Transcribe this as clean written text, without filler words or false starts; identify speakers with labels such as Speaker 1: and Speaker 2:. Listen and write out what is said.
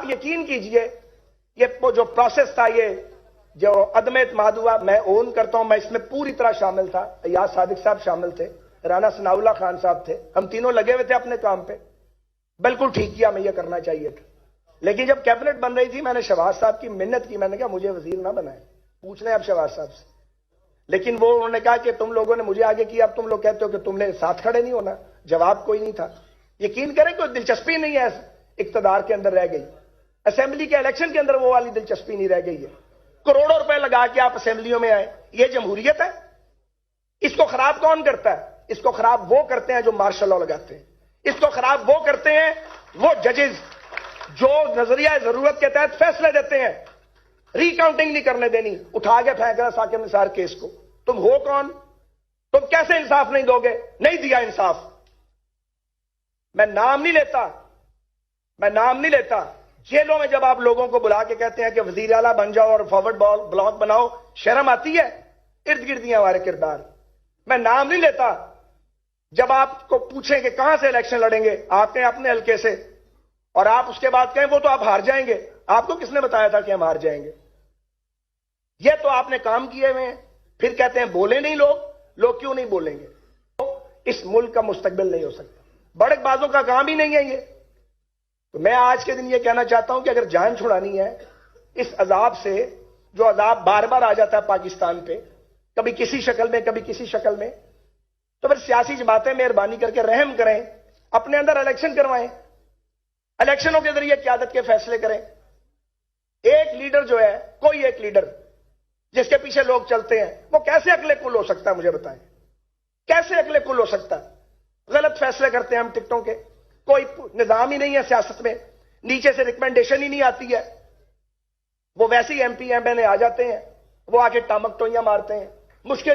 Speaker 1: آپ یقین کیجئے یہ جو پروسیس تھا، یہ جو عدم اعتماد ہوا، میں اون کرتا ہوں، میں اس میں پوری طرح شامل تھا، ایاز صادق صاحب شامل تھے، رانا ثناء اللہ خان صاحب تھے، ہم تینوں لگے ہوئے تھے اپنے کام پہ، بالکل ٹھیک کیا، میں یہ کرنا چاہیے تھا۔ لیکن جب کیبنٹ بن رہی تھی میں نے شہباز صاحب کی منت کی، میں نے کہا مجھے وزیر نہ بنائیں، پوچھ لیں اب شہباز صاحب سے۔ لیکن وہ انہوں نے کہا کہ تم لوگوں نے مجھے آگے کیا، اب تم لوگ کہتے ہو کہ تم نے ساتھ کھڑے نہیں ہونا، جواب کوئی نہیں تھا۔ یقین کریں کوئی دلچسپی نہیں ہے اقتدار کے اندر رہ گئی، اسمبلی کے الیکشن کے اندر وہ والی دلچسپی نہیں رہ گئی ہے۔ کروڑوں روپے لگا کے آپ اسمبلیوں میں آئے، یہ جمہوریت ہے؟ اس کو خراب کون کرتا ہے؟ اس کو خراب وہ کرتے ہیں جو مارشل لاء لگاتے ہیں، اس کو خراب وہ کرتے ہیں وہ ججز جو نظریہ ضرورت کے تحت فیصلے دیتے ہیں، ری کاؤنٹنگ نہیں کرنے دینی، اٹھا کے پھینک رہا ثاقب نثار کیس کو۔ تم ہو کون؟ تم کیسے انصاف نہیں دو گے؟ نہیں دیا انصاف۔ میں نام نہیں لیتا، جیلوں میں جب آپ لوگوں کو بلا کے کہتے ہیں کہ وزیر اعلیٰ بن جاؤ اور فارورڈ بلاک بناؤ، شرم آتی ہے؟ ارد گرد ہیں ہمارے کردار۔ میں نام نہیں لیتا، جب آپ کو پوچھیں کہ کہاں سے الیکشن لڑیں گے، آپ کہیں اپنے حلقے سے، اور آپ اس کے بعد کہیں وہ تو آپ ہار جائیں گے۔ آپ کو کس نے بتایا تھا کہ ہم ہار جائیں گے؟ یہ تو آپ نے کام کیے ہوئے ہیں، پھر کہتے ہیں بولے نہیں لوگ کیوں نہیں بولیں گے؟ اس ملک کا مستقبل نہیں ہو سکتا، بڑے بازوں کا کام ہی نہیں ہے یہ۔ تو میں آج کے دن یہ کہنا چاہتا ہوں کہ اگر جان چھڑانی ہے اس عذاب سے، جو عذاب بار بار آ جاتا ہے پاکستان پہ، کبھی کسی شکل میں کبھی کسی شکل میں، تو پھر سیاسی جماعتیں مہربانی کر کے رحم کریں، اپنے اندر الیکشن کروائیں، الیکشنوں کے ذریعے قیادت کے فیصلے کریں۔ ایک لیڈر جو ہے، کوئی ایک لیڈر جس کے پیچھے لوگ چلتے ہیں، وہ کیسے عقل کل ہو سکتا ہے؟ مجھے بتائیں، کیسے عقل کل ہو سکتا ہے؟ غلط فیصلے کرتے ہیں ہم ٹکٹوں کے، کوئی نظام ہی نہیں ہے سیاست میں، نیچے سے ریکمنڈیشن ہی نہیں آتی ہے، وہ ویسے ہی ایم پی ایم این اے آ جاتے ہیں، وہ آ کے ٹامک ٹوئیاں مارتے ہیں، مشکل